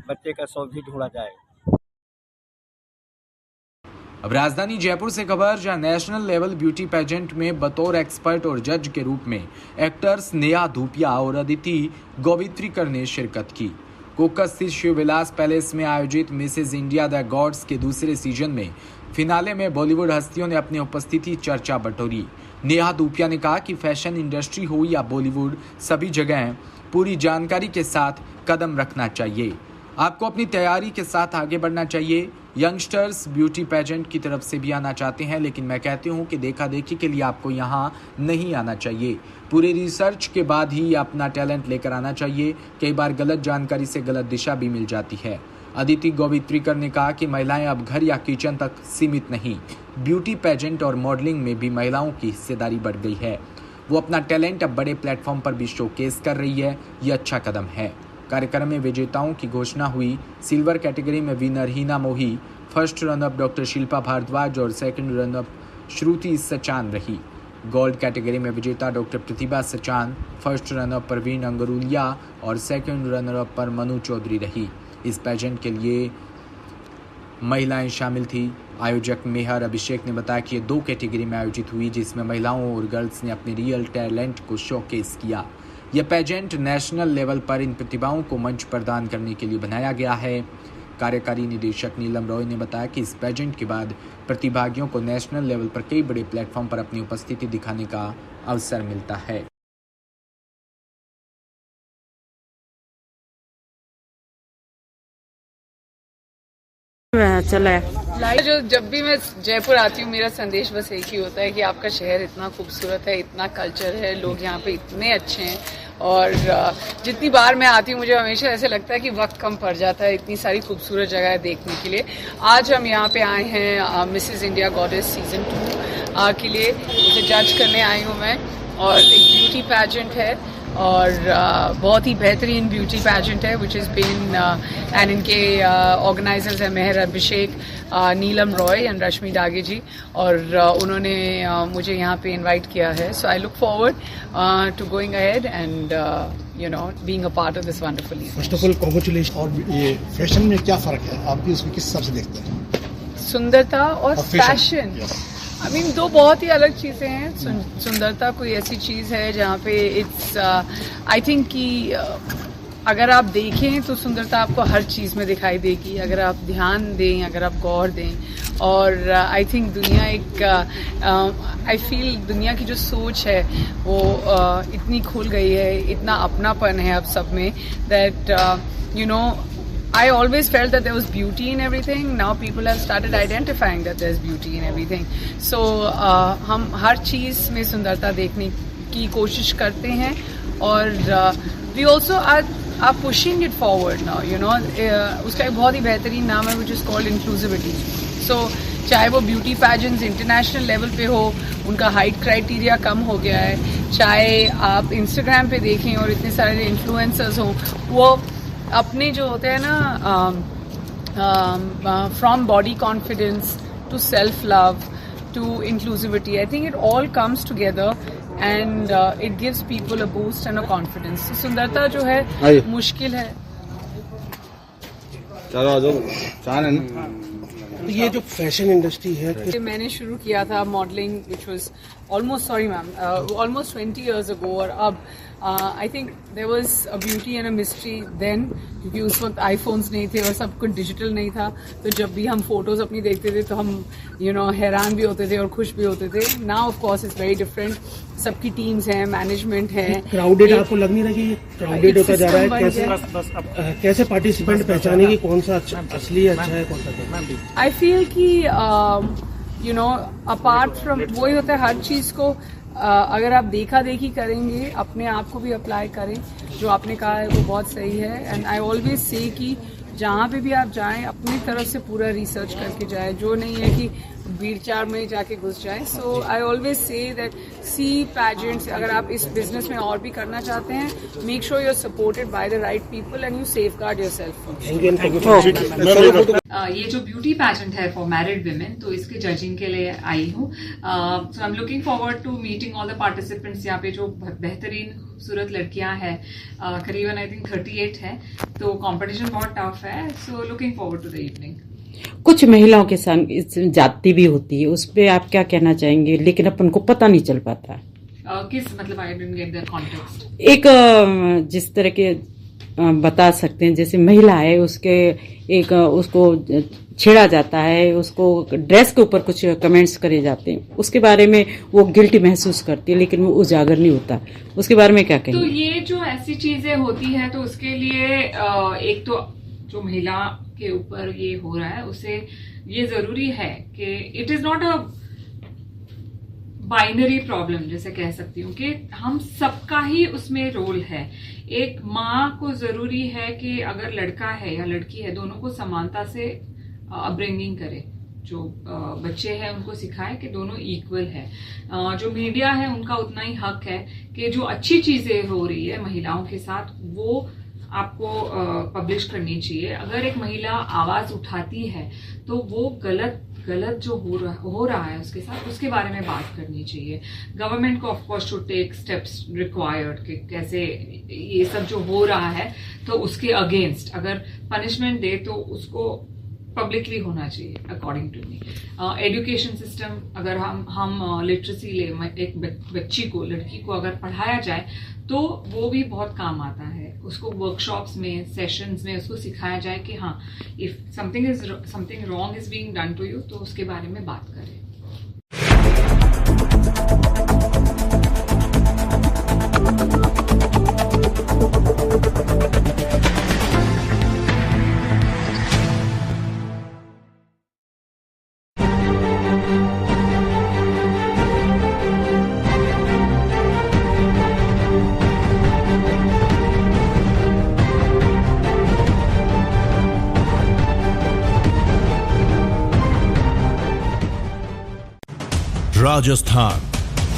बच्चे का शव भी ढूंढा जाए। अब राजधानी जयपुर से खबर, जहां नेशनल लेवल ब्यूटी पेजेंट में बतौर एक्सपर्ट और जज के रूप में एक्टर्स नेहा धूपिया और अदिति गोवित्रीकर ने शिरकत की। कोक्का स्थित शिव विलास पैलेस में आयोजित मिसेज इंडिया द गॉड्स के दूसरे सीजन में फिनाले में बॉलीवुड हस्तियों ने अपनी उपस्थिति चर्चा बटोरी। नेहा धूपिया ने कहा कि फैशन इंडस्ट्री हो या बॉलीवुड, सभी जगह पूरी जानकारी के साथ कदम रखना चाहिए। आपको अपनी तैयारी के साथ आगे बढ़ना चाहिए। यंगस्टर्स ब्यूटी पेजेंट की तरफ से भी आना चाहते हैं, लेकिन मैं कहती हूँ कि देखा देखी के लिए आपको यहाँ नहीं आना चाहिए। पूरे रिसर्च के बाद ही अपना टैलेंट लेकर आना चाहिए। कई बार गलत जानकारी से गलत दिशा भी मिल जाती है। अदिति गोवित्रीकर ने कहा कि महिलाएं अब घर या किचन तक सीमित नहीं, ब्यूटी पेजेंट और मॉडलिंग में भी महिलाओं की हिस्सेदारी बढ़ गई है। वो अपना टैलेंट अब बड़े प्लेटफॉर्म पर भी शोकेस कर रही है। ये अच्छा कदम है। कार्यक्रम में विजेताओं की घोषणा हुई। सिल्वर कैटेगरी में winner Heena Mohi, first runner up doctor Shilpa Bhardwaj और सेकंड रनअप श्रुति सचान रही। गोल्ड कैटेगरी में विजेता डॉक्टर प्रतिभा सचान, फर्स्ट रनअप परवीन अंगरूलिया और सेकंड रनअप पर मनु चौधरी रही। इस पेजेंट के लिए महिलाएं शामिल थी। आयोजक मेहर अभिषेक ने बताया कि ये 2 कैटेगरी में आयोजित हुई, जिसमें महिलाओं और गर्ल्स ने अपने रियल टैलेंट को शोकेस किया। यह पेजेंट नेशनल लेवल पर इन प्रतिभाओं को मंच प्रदान करने के लिए बनाया गया है। कार्यकारी निदेशक नीलम रॉय ने बताया कि इस पेजेंट के बाद प्रतिभागियों को नेशनल लेवल पर कई बड़े प्लेटफॉर्म पर अपनी उपस्थिति दिखाने का अवसर मिलता है। जो जब भी मैं जयपुर आती हूँ, मेरा संदेश बस एक ही होता है कि आपका शहर इतना खूबसूरत है, इतना कल्चर है, लोग यहाँ पे इतने अच्छे हैं और जितनी बार मैं आती हूँ मुझे हमेशा ऐसे लगता है कि वक्त कम पड़ जाता है इतनी सारी खूबसूरत जगह देखने के लिए। आज हम यहाँ पे आए हैं मिसेज इंडिया गॉडेस सीजन 2 के लिए, उसे जज करने आई हूँ मैं। और एक ब्यूटी पैजेंट है और बहुत ही बेहतरीन ब्यूटी पैजेंट है विच इज़ बीन एंड इनके ऑर्गेनाइजर्स हैं मेहर अभिषेक, नीलम रॉय एंड रश्मि डागे जी, और उन्होंने मुझे यहाँ पे इनवाइट किया है। So I look forward to going ahead and you know being a part of this wonderful event. First of all congratulation. और ये फैशन में क्या फ़र्क है, आप भी उसको किस हिसाब से देखते हैं? सुंदरता और फैशन, आई मीन 2 बहुत ही अलग चीज़ें हैं। सुंदरता कोई ऐसी चीज़ है जहाँ पे इट्स आई थिंक कि अगर आप देखें तो सुंदरता आपको हर चीज़ में दिखाई देगी, अगर आप ध्यान दें, अगर आप गौर दें। और आई थिंक दुनिया एक आई फील दुनिया की जो सोच है वो इतनी खुल गई है, इतना अपनापन है अब सब में, that you know I always felt that there was beauty in everything. Now people have started identifying that there's beauty in everything. So हम हर चीज़ में सुंदरता देखने की कोशिश करते हैं और we also are pushing it forward now. You know, उसका एक बहुत ही बेहतरीन नाम है which is called inclusivity. So चाहे वो ब्यूटी पैजेंट्स इंटरनेशनल लेवल पे हो, उनका हाइट क्राइटेरिया कम हो गया है, चाहे आप इंस्टाग्राम पे देखें और इतने सारे इन्फ्लुएंसर्स हों, वो अपने जो होते हैं ना from body confidence to self love to inclusivity, I think it all comes together and it gives people a boost and a confidence. सुंदरता जो है मुश्किल है। तो ये जो फैशन इंडस्ट्री है, मैंने शुरू किया था modelling which was almost almost 20 years ago, और अब I think there was a beauty and a mystery then, क्योंकि उस वक्त आईफोन्स नहीं थे और सब कुछ डिजिटल नहीं था। तो जब भी हम फोटोज अपनी देखते थे तो हम यू नो हैरान भी होते थे और खुश भी होते थे। Now of course it's very different, सबकी टीम्स हैं, मैनेजमेंट है। क्राउडेड आपको लग नहीं रहा कि क्राउडेड होता जा रहा है? कैसे पार्टिसिपेंट पहचाने कि कौन सा असली अच्छा है, कौन सा? आई फील कि यू नो अपार्ट फ्रॉम वही होता है, हर चीज़ को अगर आप देखा देखी करेंगे, अपने आप को भी अप्लाई करें। जो आपने कहा है वो बहुत सही है एंड आई ऑलवेज से कि जहाँ पे भी आप जाएं अपनी तरफ से पूरा रिसर्च करके जाएं। जो नहीं है कि भीड़ चार में जाके घुस जाए. So I always say that these pageants, अगर आप इस बिजनेस में और भी करना चाहते हैं, make sure you are supported by the right people and you safeguard yourself. ये जो ब्यूटी पैजेंट है फॉर मैरिड विमेन, तो इसके जजिंग के लिए आई हूँ. So I am looking forward to meeting all the participants. यहाँ पे जो बेहतरीन खूबसूरत लड़कियां हैं, करीबन आई थिंक 38 है, तो कंपटीशन बहुत टफ है. So looking forward to the evening. कुछ महिलाओं के साथ जाति भी होती है, उस पर आप क्या कहना चाहेंगे? लेकिन अपन को पता नहीं चल पाता है. किस मतलब I didn't get the context. एक जिस तरह के बता सकते हैं, जैसे महिला है उसको छेड़ा जाता है, उसको ड्रेस के ऊपर कुछ कमेंट्स करे जाते हैं, उसके बारे में वो गिल्टी महसूस करती है, लेकिन वो उजागर नहीं होता. उसके बारे में क्या कहेंगे? तो ये जो ऐसी चीजें होती है, तो उसके लिए एक तो जो महिला के ऊपर ये हो रहा है, उसे ये जरूरी है कि it is not a binary problem, जैसे कह सकती हूँ कि हम सबका ही उसमें रोल है. एक माँ को जरूरी है कि अगर लड़का है या लड़की है, दोनों को समानता से अपब्रिंगिंग करे. जो बच्चे हैं उनको सिखाए कि दोनों इक्वल है. जो मीडिया है उनका उतना ही हक है कि जो अच्छी चीजें हो रही है महिलाओं के साथ, वो आपको पब्लिश करनी चाहिए. अगर एक महिला आवाज उठाती है तो वो गलत जो हो रहा है उसके साथ, उसके बारे में बात करनी चाहिए. गवर्नमेंट को of course to take steps required कि कैसे ये सब जो हो रहा है, तो उसके अगेंस्ट अगर पनिशमेंट दे तो उसको पब्लिकली होना चाहिए according to me. Education system, अगर हम लिटरेसी ले, एक बच्ची को, लड़की को अगर पढ़ाया जाए तो वो भी बहुत काम आता है. उसको वर्कशॉप्स में, सेशंस में उसको सिखाया जाए कि हाँ, if something wrong is being done to you, तो उसके बारे में बात करें. राजस्थान